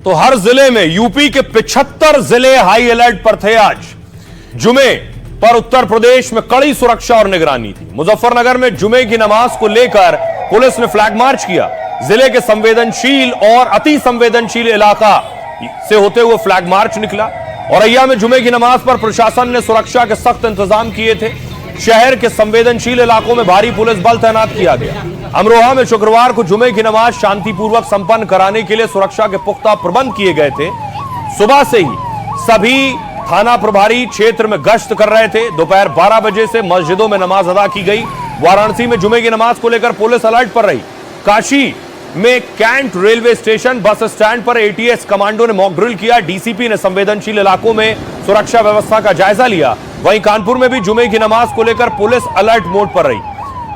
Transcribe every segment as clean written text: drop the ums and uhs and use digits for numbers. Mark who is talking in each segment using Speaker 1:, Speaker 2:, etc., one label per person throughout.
Speaker 1: तो हर जिले में यूपी के 75 जिले हाई अलर्ट पर थे। आज जुमे पर उत्तर प्रदेश में कड़ी सुरक्षा और निगरानी थी। मुजफ्फरनगर में जुमे की नमाज को लेकर पुलिस ने फ्लैग मार्च किया। जिले के संवेदनशील और अति संवेदनशील इलाका से होते हुए फ्लैग मार्च निकला। औरैया में जुमे की नमाज पर प्रशासन ने सुरक्षा के सख्त इंतजाम किए थे। शहर के संवेदनशील इलाकों में भारी पुलिस बल तैनात किया गया। अमरोहा में शुक्रवार को जुमे की नमाज शांतिपूर्वक संपन्न कराने के लिए सुरक्षा के पुख्ता प्रबंध किए गए थे। सुबह से ही सभी थाना प्रभारी क्षेत्र में गश्त कर रहे थे। दोपहर 12 बजे से मस्जिदों में नमाज अदा की गई। वाराणसी में जुमे की नमाज को लेकर पुलिस अलर्ट पर रही। काशी में cantt railway station bus stand पर एटीएस कमांडो ने मॉक ड्रिल किया। डीसीपी ने संवेदनशील इलाकों में सुरक्षा व्यवस्था का जायजा लिया। वहीं कानपुर में भी जुमे की नमाज को लेकर पुलिस अलर्ट मोड पर रही।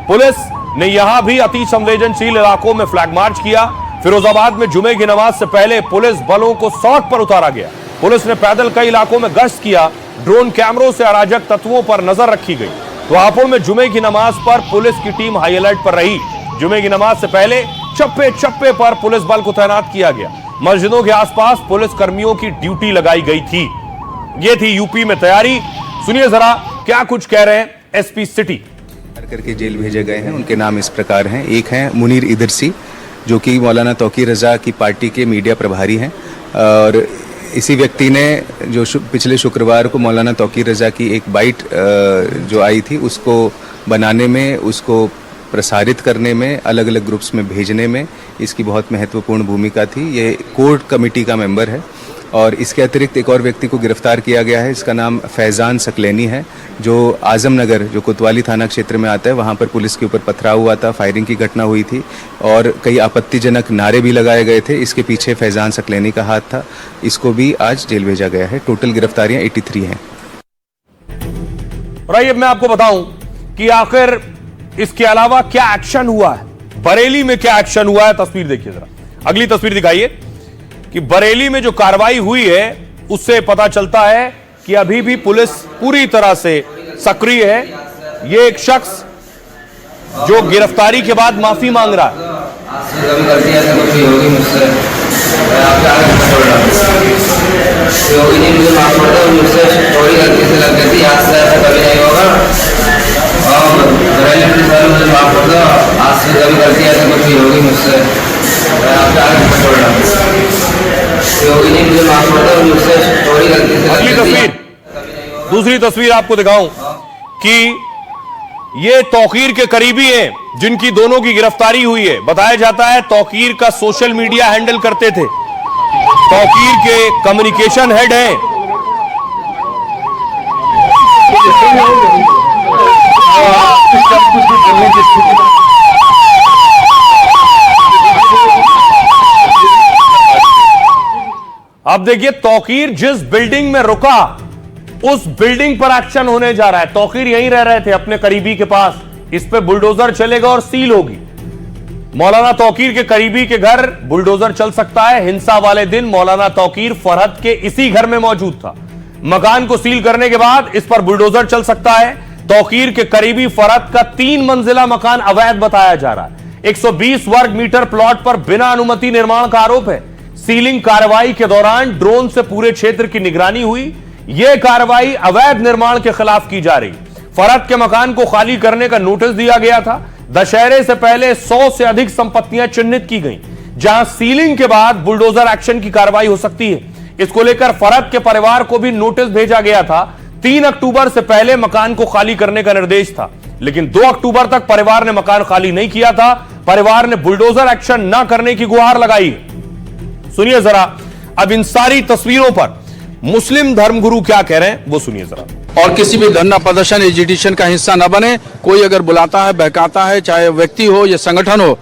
Speaker 1: पुलिस ने यहां भी अति संवेदनशील इलाकों में फ्लैग मार्च किया। फिरोजाबाद में जुमे की नमाज से पहले पुलिस बलों को सड़क पर उतारा गया। पुलिस ने पैदल कई इलाकों में गश्त किया। ड्रोन कैमरों से अराजक तत्वों पर नजर रखी गई। तो हापुड़ में जुमे की नमाज पर पुलिस की टीम हाई अलर्ट पर रही। जुमे की नमाज से पहले चप्पे चप्पे पर पुलिस बल को तैनात किया गया। मस्जिदों के आसपास पुलिस कर्मियों की ड्यूटी लगाई गई थी। यह थी यूपी में तैयारी। सुनिए जरा क्या कुछ कह रहे हैं एसपी सिटी।
Speaker 2: करके जेल भेजे गए हैं। उनके नाम इस प्रकार हैं। एक हैं मुनीर इदरसी, जो कि मौलाना तौकीर रजा की पार्टी के मीडिया प्रभारी हैं। और इसी व्यक्ति ने जो पिछले शुक्रवार को मौलाना तौकीर रजा की एक बाइट जो आई थी, उसको बनाने में, उसको प्रसारित करने में, अलग अलग ग्रुप्स में भेजने में इसकी बहुत महत्वपूर्ण भूमिका थी। ये कोर कमेटी का मेंबर है। और इसके अतिरिक्त एक और व्यक्ति को गिरफ्तार किया गया है। इसका नाम फैजान सकलैनी है, जो आजमनगर, जो कोतवाली थाना क्षेत्र में आता है, वहाँ पर पुलिस के ऊपर पथराव हुआ था, फायरिंग की घटना हुई थी और कई आपत्तिजनक नारे भी लगाए गए थे। इसके पीछे फैजान सकलैनी का हाथ था। इसको भी आज जेल भेजा गया है। टोटल गिरफ्तारियां 83 हैं।
Speaker 1: और अब मैं आपको बताऊं कि आखिर इसके अलावा क्या एक्शन हुआ है। बरेली में क्या एक्शन हुआ है, तस्वीर देखिए जरा। अगली तस्वीर दिखाइए कि बरेली में जो कार्रवाई हुई है उससे पता चलता है कि अभी भी पुलिस पूरी तरह से सक्रिय है। ये एक शख्स जो गिरफ्तारी के बाद माफी मांग रहा है। अगली तस्वीर, दूसरी तस्वीर आपको दिखाऊं कि ये तौकीर के करीबी हैं जिनकी दोनों की गिरफ्तारी हुई है। बताया जाता है तौकीर का सोशल मीडिया हैंडल करते थे। तौकीर के कम्युनिकेशन हेड हैं। अब देखिए तौकीर जिस बिल्डिंग में रुका उस बिल्डिंग पर एक्शन होने जा रहा है। तौकीर यहीं रह रहे थे अपने करीबी के पास। इस पे बुलडोजर चलेगा और सील होगी। मौलाना तौकीर के करीबी के घर बुलडोजर चल सकता है। हिंसा वाले दिन मौलाना तौकीर फरहत के इसी घर में मौजूद था। मकान को सील करने के बाद इस पर बुलडोजर चल सकता है। तौकीर के करीबी फरहत का 3 मंजिला मकान अवैध बताया जा रहा है। 120 वर्ग मीटर प्लॉट पर बिना अनुमति निर्माण का आरोप है। सीलिंग कार्रवाई के दौरान ड्रोन से पूरे क्षेत्र की निगरानी हुई। यह कार्रवाई अवैध निर्माण के खिलाफ की जा रही। फरहत के मकान को खाली करने का नोटिस दिया गया था। दशहरे से पहले 100 से अधिक संपत्तियां चिन्हित की गई जहां सीलिंग के बाद बुलडोजर एक्शन की कार्रवाई हो सकती है। इसको लेकर फरहत के परिवार को भी नोटिस भेजा गया था। 3 अक्टूबर से पहले मकान को खाली करने का निर्देश था, लेकिन 2 अक्टूबर तक परिवार ने मकान खाली नहीं किया था। परिवार ने बुलडोजर एक्शन न करने की गुहार लगाई। सुनिए जरा अब इन सारी तस्वीरों पर मुस्लिम धर्मगुरु क्या कह रहे हैं वो सुनिए जरा।
Speaker 3: और किसी भी धरना प्रदर्शन एजिटेशन का हिस्सा न बने। कोई अगर बुलाता है, बहकाता है, चाहे व्यक्ति हो या संगठन हो,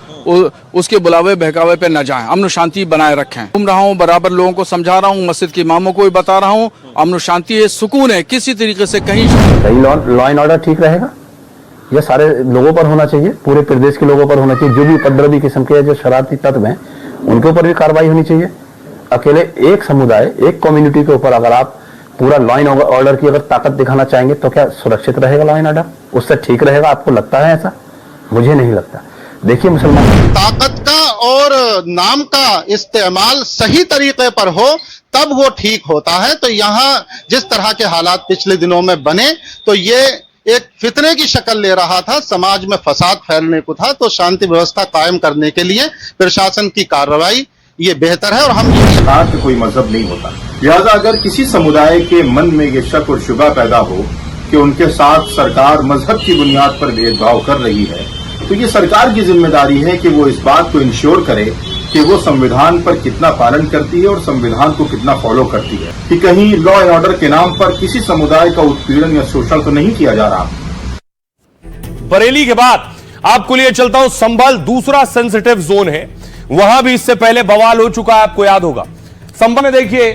Speaker 3: उसके बुलावे बहकावे पे न जाएं। अमन शांति बनाए रखें। घूम रहा हूँ, बराबर लोगों को समझा रहा हूँ, मस्जिद के इमामों को भी बता रहा हूँ, अमन शांति है, सुकून है। किसी तरीके से कहीं
Speaker 4: लॉ एंड ऑर्डर ठीक रहेगा। यह सारे लोगों पर होना चाहिए, पूरे प्रदेश के लोगों पर होना चाहिए। जो भी उपद्रवी किस्म के जो शरारती तत्व हैं उनके ऊपर भी कार्रवाई होनी चाहिए। अकेले एक समुदाय, एक कम्युनिटी के ऊपर अगर आप पूरा लॉ एंड ऑर्डर की अगर ताकत दिखाना चाहेंगे तो क्या सुरक्षित रहेगा लॉ एंड ऑर्डर? उससे ठीक रहेगा? आपको लगता है ऐसा? मुझे नहीं लगता। देखिए मुसलमान
Speaker 5: ताकत का और नाम का इस्तेमाल सही तरीके पर हो तब वो ठीक होता है। तो यहाँ जिस तरह के हालात पिछले दिनों में बने तो ये एक फितने की शक्ल ले रहा था, समाज में फसाद फैलने को था। तो शांति व्यवस्था कायम करने के लिए प्रशासन की कार्रवाई ये बेहतर है। और हम
Speaker 6: सरकार का कोई मजहब नहीं होता, लिहाजा अगर किसी समुदाय के मन में ये शक और शुबा पैदा हो कि उनके साथ सरकार मजहब की बुनियाद पर भेदभाव कर रही है, तो ये सरकार की जिम्मेदारी है कि वो इस बात को इंश्योर करे कि वो संविधान पर कितना पालन करती है और संविधान को कितना फॉलो करती है, कि कहीं लॉ एंड ऑर्डर के नाम पर किसी समुदाय का उत्पीड़न या शोषण तो नहीं किया जा रहा।
Speaker 1: बरेली के बाद आपको लिए चलता हूं संभल, दूसरा सेंसिटिव जोन है। वहां भी इससे पहले बवाल हो चुका है, आपको याद होगा। संभल में देखिए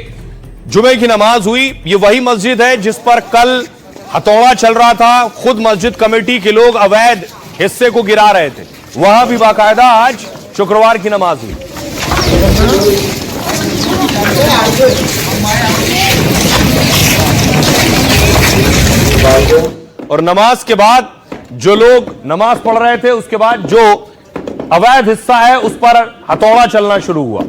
Speaker 1: जुमे की नमाज हुई। ये वही मस्जिद है जिस पर कल हथौड़ा चल रहा था। खुद मस्जिद कमेटी के लोग अवैध हिस्से को गिरा रहे थे। वहां भी बाकायदा आज शुक्रवार की नमाज हुई। और नमाज के बाद जो लोग नमाज पढ़ रहे थे, उसके बाद जो अवैध हिस्सा है उस पर हथौड़ा चलना शुरू हुआ।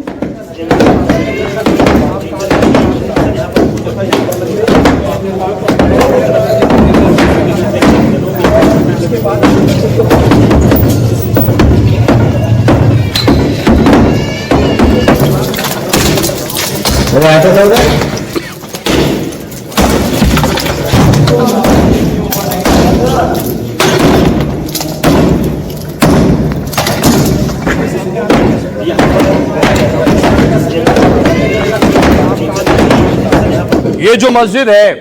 Speaker 1: ये जो मस्जिद है,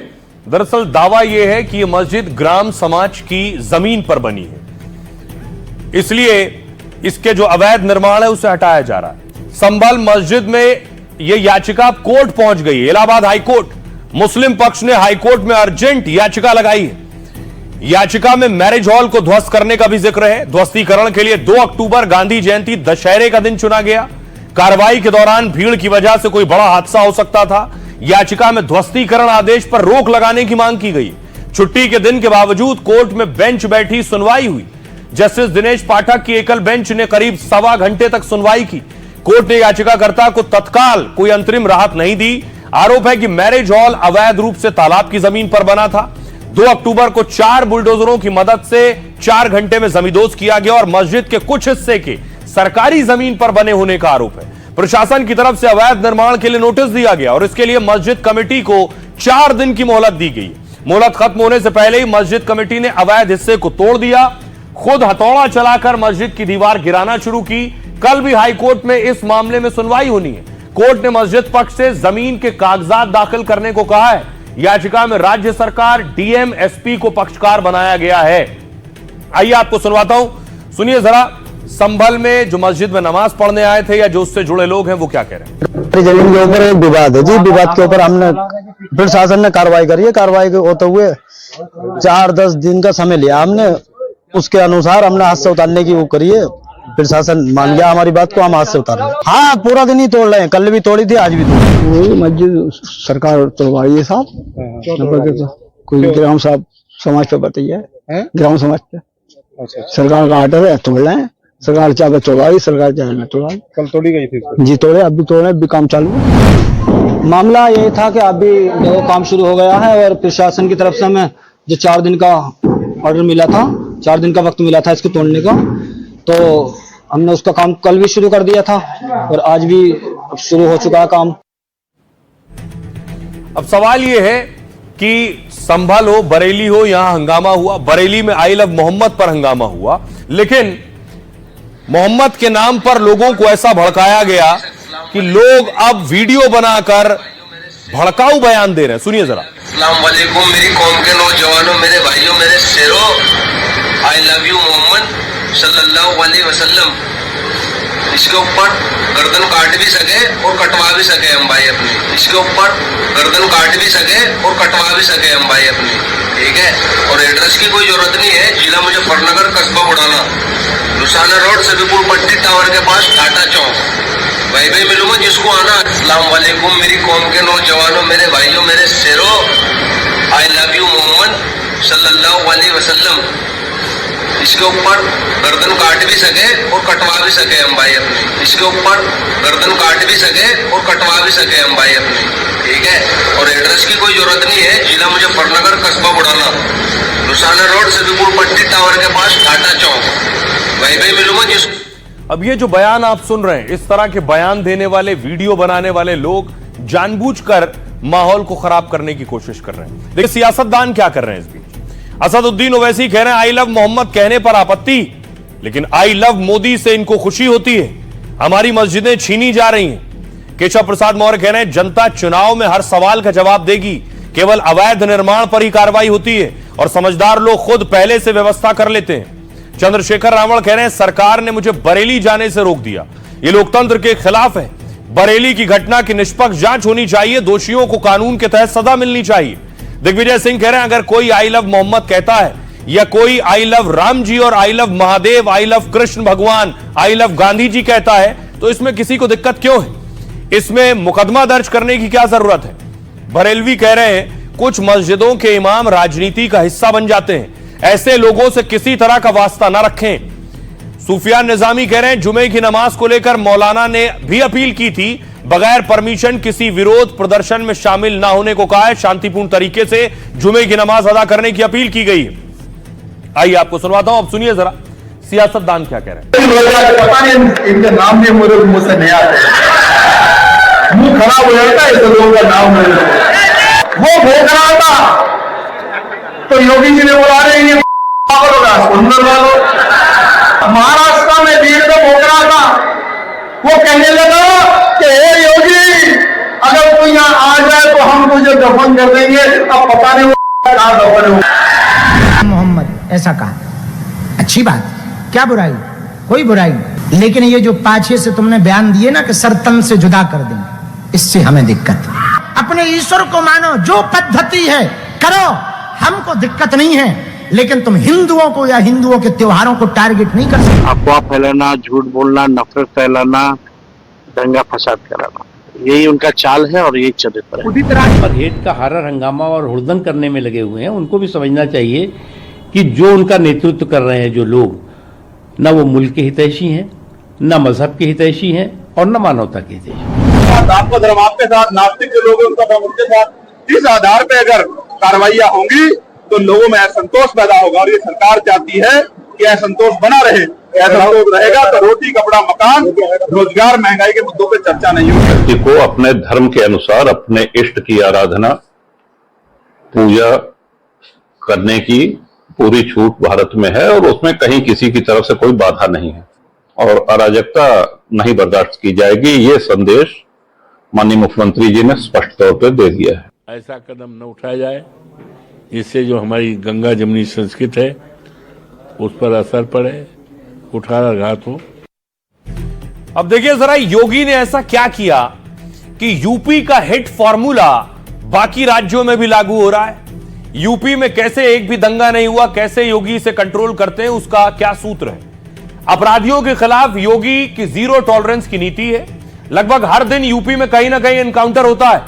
Speaker 1: दरअसल दावा यह है कि यह मस्जिद ग्राम समाज की जमीन पर बनी है, इसलिए इसके जो अवैध निर्माण है उसे हटाया जा रहा है। संभल मस्जिद में यह याचिका कोर्ट पहुंच गई है, इलाहाबाद हाईकोर्ट। मुस्लिम पक्ष ने हाईकोर्ट में अर्जेंट याचिका लगाई है। याचिका में मैरिज हॉल को ध्वस्त करने का भी जिक्र है। ध्वस्तीकरण के लिए 2 अक्टूबर गांधी जयंती दशहरे का दिन चुना गया। कार्रवाई के दौरान भीड़ की वजह से कोई बड़ा हादसा हो सकता था। याचिका में ध्वस्तीकरण आदेश पर रोक लगाने की मांग की गई। छुट्टी के दिन के बावजूद कोर्ट में बेंच बैठी सुनवाई हुई। जस्टिस दिनेश पाठक की एकल बेंच ने करीब 1.25 घंटे तक सुनवाई की। कोर्ट ने याचिकाकर्ता को तत्काल कोई अंतरिम राहत नहीं दी। आरोप है कि मैरिज हॉल अवैध रूप से तालाब की जमीन पर बना था। 2 अक्टूबर को 4 बुलडोजरों की मदद से 4 घंटे में जमींदोज किया गया और मस्जिद के कुछ हिस्से के सरकारी जमीन पर बने होने का आरोप है। प्रशासन की तरफ से अवैध निर्माण के लिए नोटिस दिया गया और इसके लिए मस्जिद कमेटी को 4 दिन की मोहलत दी गई। मोहलत खत्म होने से पहले ही मस्जिद कमेटी ने अवैध हिस्से को तोड़ दिया। खुद हथौड़ा चलाकर मस्जिद की दीवार गिराना शुरू की। कल भी हाईकोर्ट में इस मामले में सुनवाई होनी है। कोर्ट ने मस्जिद पक्ष से जमीन के कागजात दाखिल करने को कहा है। याचिका में राज्य सरकार, डीएम, एसपी को पक्षकार बनाया गया है। आइए आपको सुनवाता हूं, सुनिए जरा। संभल में जो मस्जिद में नमाज पढ़ने आए थे या जो उससे जुड़े लोग हैं वो क्या कह रहे हैं।
Speaker 7: जमीन के ऊपर एक विवाद है जी। विवाद के ऊपर हमने प्रशासन ने कार्रवाई करी है। कार्रवाई के होते हुए 4-10 दिन का समय लिया हमने। उसके अनुसार हमने हाथ से उतारने की वो करी है। प्रशासन मान गया हमारी बात को, हम हाथ से उतार रहे हैं। हाँ, पूरा दिन ही तोड़ रहे हैं। कल भी तोड़ी थी, आज भी तोड़ी।
Speaker 8: मस्जिद सरकार तोड़वाई है साहब। कोई ग्राम साहब समाज पे बताइए, ग्राम समाज पे सरकार का आर्डर है, तोड़ रहे हैं। सरकार चाहे तोड़वाई, सरकार चाहे न तोड़वाई। कल तोड़ी गई थी जी, तोड़े, अब भी तोड़े, अभी काम चालू है।
Speaker 7: मामला यही था कि अभी देखो काम शुरू हो गया है और प्रशासन की तरफ से हमें जो 4 दिन का ऑर्डर मिला था, 4 दिन का वक्त मिला था इसको तोड़ने का, तो हमने उसका काम कल भी शुरू कर दिया था और आज भी शुरू हो चुका है काम।
Speaker 1: अब सवाल यह है कि संभल हो, बरेली हो, यहां हंगामा हुआ। बरेली में आई लव मोहम्मद पर हंगामा हुआ, लेकिन मोहम्मद के नाम पर लोगों को ऐसा भड़काया गया कि लोग अब वीडियो बनाकर भड़काऊ बयान दे रहे हैं। सुनिए जरा।
Speaker 9: अस्सलाम वालेकुम मेरी कौम के नौजवानों, मेरे भाइयों, मेरे शेरों, आई लव यू मोहम्मद सल्लल्लाहु अलैहि वसल्लम। इसके ऊपर गर्दन काट भी सके और कटवा भी सके हम भाई अपने। इसके ऊपर गर्दन काट भी सके और कटवा भी सके हम भाई अपने, ठीक है। और एड्रेस की कोई जरूरत नहीं है। जिला मुजफ्फरनगर, कस्बा बुढ़ाना, लुसाना रोड, सभी पट्टी टावर के पास, टाटा चौक। भाई भाई मिलूंगा जिसको आना। अस्सलाम वालेकुम मेरी कौम के नौजवानों, मेरे भाइयों, मेरे शेरों, आई लव यू मोहम्मद सल्लल्लाहु अलैहि वसल्लम। इसके ऊपर गर्दन काट भी सके और कटवा भी सके हम भाई अपने, इसके ऊपर गर्दन काट भी सके और कटवा भी सके हम भाई अपने, ठीक है। और एड्रेस की कोई जरूरत नहीं है, जिला मुजफ्फरनगर, कस्बा बुढ़ाना, रुसाना रोड, सिद्दीपुर पट्टी टावर के पास टाटा चौक, वहीं पे मिलूंगा जिस। अब
Speaker 1: ये जो बयान आप सुन रहे हैं, इस तरह के बयान देने वाले, वीडियो बनाने वाले लोग जानबूझकर माहौल को खराब करने की कोशिश कर रहे हैं। देखिए सियासतदान क्या कर रहे हैं इस बीच। असदुद्दीन ओवैसी कह रहे हैं आई लव मोहम्मद कहने पर आपत्ति, लेकिन आई लव मोदी से इनको खुशी होती है। हमारी मस्जिदें छीनी जा रही हैं। केशव प्रसाद मौर्य कह रहे हैं जनता चुनाव में हर सवाल का जवाब देगी, केवल अवैध निर्माण पर ही कार्रवाई होती है और समझदार लोग खुद पहले से व्यवस्था कर लेते हैं। चंद्रशेखर रावण कह रहे हैं सरकार ने मुझे बरेली जाने से रोक दिया, ये लोकतंत्र के खिलाफ है। बरेली की घटना की निष्पक्ष जांच होनी चाहिए, दोषियों को कानून के तहत सजा मिलनी चाहिए। दिग्विजय सिंह कह रहे हैं अगर कोई आई लव मोहम्मद कहता है या कोई आई लव राम जी और I love Mahadev, I love Krishna भगवान, आई लव गांधी जी कहता है तो इसमें किसी को दिक्कत क्यों है? इसमें मुकदमा दर्ज करने की क्या जरूरत है? बरेलवी कह रहे हैं कुछ मस्जिदों के इमाम राजनीति का हिस्सा बन जाते हैं, ऐसे लोगों से किसी तरह का वास्ता ना रखें। सुफियान निजामी कह रहे हैं जुमे की नमाज को लेकर मौलाना ने भी अपील की थी, बगैर परमिशन किसी विरोध प्रदर्शन में शामिल ना होने को कहा है, शांतिपूर्ण तरीके से जुमे की नमाज अदा करने की अपील की गई है। आइए आपको सुनवाता हूं, अब सुनिए जरा सियासतदान क्या कह रहे हैं।
Speaker 6: पता नहीं इनके नाम भी मुंह से नहीं आते, मुंह खराब हो जाता है ऐसे लोगों का नाम वो भोग रहा था तो योगी जी ने बोला रहे हैं सुंदर वालों। महाराष्ट्र में भीड़ में भोग रहा था, वो कहने लगा कि हे योगी अगर तू यहाँ आ जाए तो हम तुझे दफन कर देंगे। अब पता नहीं वो कहाँ दफन हो।
Speaker 10: मोहम्मद ऐसा कहा, अच्छी बात, क्या बुराई, कोई बुराई नहीं। लेकिन ये जो पाछे से तुमने बयान दिए ना कि सर तन से जुदा कर देंगे, इससे हमें दिक्कत है। अपने ईश्वर को मानो, जो पद्धति है करो, हमको दिक्कत नहीं है, लेकिन तुम हिंदुओं को या हिंदुओं के त्योहारों को टारगेट नहीं कर सकते।
Speaker 11: अफवाह फैलाना, झूठ बोलना, नफरत फैलाना, दंगा फसाद कराना, यही उनका चाल है और यही चरित्र है।
Speaker 10: उसी तरह
Speaker 12: पर हेट का हारा हंगामा और हुड़दंग करने में लगे हुए हैं। उनको भी समझना चाहिए कि जो उनका नेतृत्व कर रहे हैं जो लोग, न वो मुल्क के हितैषी हैं, न मजहब के हितैषी हैं और न मानवता के हितैषी।
Speaker 6: आपका धर्म आपके साथ, नास्तिक जो लोग हैं उनका धर्म उनके साथ। इस आधार पे अगर कार्रवाइयां होंगी तो लोगों में असंतोष पैदा होगा और ये सरकार चाहती है कि असंतोष बना रहे। असंतोष रहेगा तो रोटी, कपड़ा, मकान, रोजगार, महंगाई के मुद्दों पे चर्चा नहीं होगी।
Speaker 13: व्यक्ति को अपने धर्म के अनुसार अपने इष्ट की आराधना, पूजा करने की पूरी छूट भारत में है और उसमें कहीं किसी की तरफ से कोई बाधा नहीं है और अराजकता नहीं बर्दाश्त की जाएगी। ये संदेश माननीय मुख्यमंत्री जी ने स्पष्ट तौर पर दे दिया है।
Speaker 12: ऐसा कदम न उठाया जाए जिससे जो हमारी गंगा जमुनी संस्कृति है उस पर असर पड़े, कुठाराघात हो।
Speaker 1: अब देखिए जरा योगी ने ऐसा क्या किया कि यूपी का हिट फॉर्मूला बाकी राज्यों में भी लागू हो रहा है। यूपी में कैसे एक भी दंगा नहीं हुआ, कैसे योगी इसे कंट्रोल करते हैं, उसका क्या सूत्र है। अपराधियों के खिलाफ योगी की जीरो टॉलरेंस की नीति है। लगभग हर दिन यूपी में कहीं ना कहीं एनकाउंटर होता है,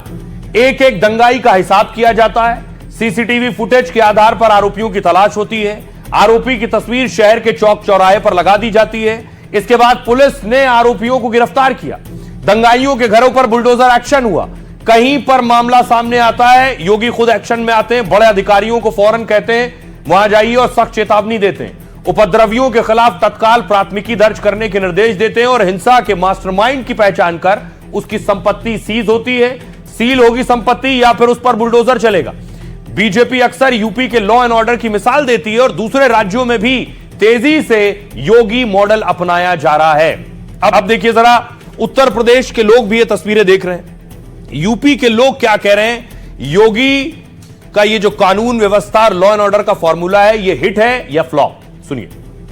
Speaker 1: एक एक दंगाई का हिसाब किया जाता है। सीसीटीवी फुटेज के आधार पर आरोपियों की तलाश होती है, आरोपी की तस्वीर शहर के चौक चौराहे पर लगा दी जाती है। इसके बाद पुलिस ने आरोपियों को गिरफ्तार किया, दंगाइयों के घरों पर बुलडोजर एक्शन हुआ। कहीं पर मामला सामने आता है, योगी खुद एक्शन में आते हैं, बड़े अधिकारियों को फौरन कहते हैं वहां जाइए और सख्त चेतावनी देते हैं। उपद्रवियों के खिलाफ तत्काल प्राथमिकी दर्ज करने के निर्देश देते हैं और हिंसा के मास्टरमाइंड की पहचान कर उसकी संपत्ति सीज होती है। सील होगी संपत्ति या फिर उस पर बुलडोजर चलेगा। बीजेपी अक्सर यूपी के लॉ एंड ऑर्डर की मिसाल देती है और दूसरे राज्यों में भी तेजी से योगी मॉडल अपनाया जा रहा है। अब देखिए जरा उत्तर प्रदेश के लोग भी ये तस्वीरें देख रहे हैं, यूपी के लोग क्या कह रहे हैं। योगी का ये जो कानून व्यवस्था लॉ एंड ऑर्डर का फॉर्मूला है, ये हिट है या फ्लॉप, सुनिए।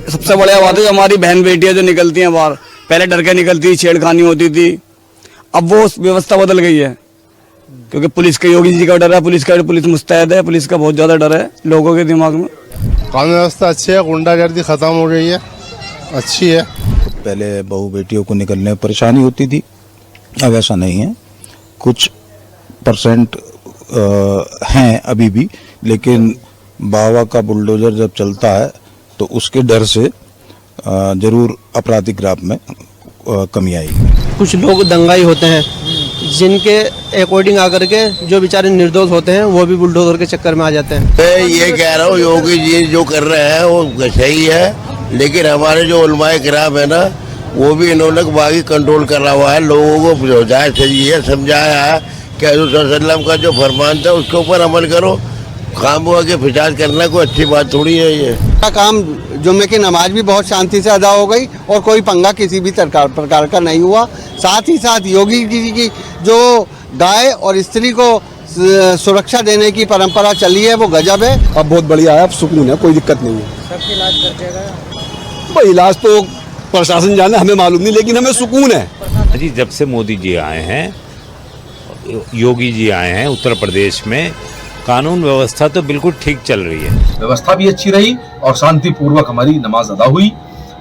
Speaker 3: सबसे बढ़िया बात है हमारी बहन बेटियां जो निकलती हैं बाहर, पहले डर के निकलती थी, छेड़खानी होती थी, अब वो व्यवस्था बदल गई है क्योंकि पुलिस के, योगी जी का डर है, पुलिस मुस्तैद है, पुलिस का बहुत ज्यादा डर है लोगों के दिमाग में।
Speaker 14: कानून व्यवस्था अच्छी है, गुंडागर्दी खत्म हो गई है, अच्छी है।
Speaker 15: पहले बहू बेटियों को निकलने में परेशानी होती थी, अब ऐसा नहीं है। कुछ परसेंट हैं अभी भी, लेकिन बाबा का बुलडोजर जब चलता है तो उसके डर से जरूर आपराधिक ग्राफ में कमी आएगी।
Speaker 7: कुछ लोग दंगाई होते हैं जिनके अकॉर्डिंग आकर के जो बेचारे निर्दोष होते हैं वो भी बुलडोजर के चक्कर में आ जाते हैं।
Speaker 16: मैं ये कह रहा हूँ योगी जी जो कर रहे हैं वो सही है, लेकिन हमारे जो उलमाए किराम है ना वो भी इन्होंने बागी कंट्रोल करा हुआ है, लोगों को समझाया चाहिए, समझाया है कि हज़रत सल्लल्लाहु का जो फरमान था उसके ऊपर अमल करो। खामोआ के फिसाद करना कोई अच्छी बात थोड़ी है। ये
Speaker 7: काम जुम्मे की नमाज भी बहुत शांति से अदा हो गई और कोई पंगा किसी भी प्रकार का नहीं हुआ। साथ ही साथ योगी जी की जो गाय और स्त्री को सुरक्षा देने की परंपरा चली है वो गजब है।
Speaker 8: अब बहुत बढ़िया है, अब सुकून है, कोई दिक्कत नहीं है।
Speaker 7: सबके इलाज कर देगा
Speaker 8: भाई इलाज तो प्रशासन जाने, हमें मालूम नहीं, लेकिन हमें सुकून है।
Speaker 17: जी जब से मोदी जी आए हैं, योगी जी आए हैं उत्तर प्रदेश में, कानून व्यवस्था तो बिल्कुल ठीक चल रही है।
Speaker 3: व्यवस्था भी अच्छी रही और शांतिपूर्वक हमारी नमाज अदा हुई।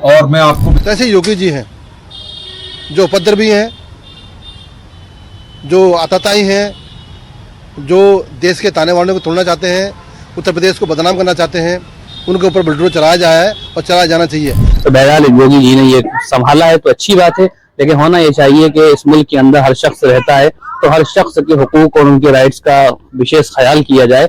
Speaker 3: और मैं आपको
Speaker 14: जैसे योगी जी हैं जो उपद्रवी हैं, जो आतताई हैं, जो देश के ताने बाने को तोड़ना चाहते हैं, उत्तर प्रदेश को बदनाम करना चाहते हैं, उनके ऊपर बुलडोजर चलाया जाए और चलाया जाना चाहिए।
Speaker 7: तो बहरहाल योगी जी ने ये संभाला है तो अच्छी बात है, लेकिन होना ये चाहिए कि इस मुल्क के अंदर हर शख्स रहता है तो हर शख्स के हुकूक और उनके राइट्स का विशेष ख्याल किया जाए।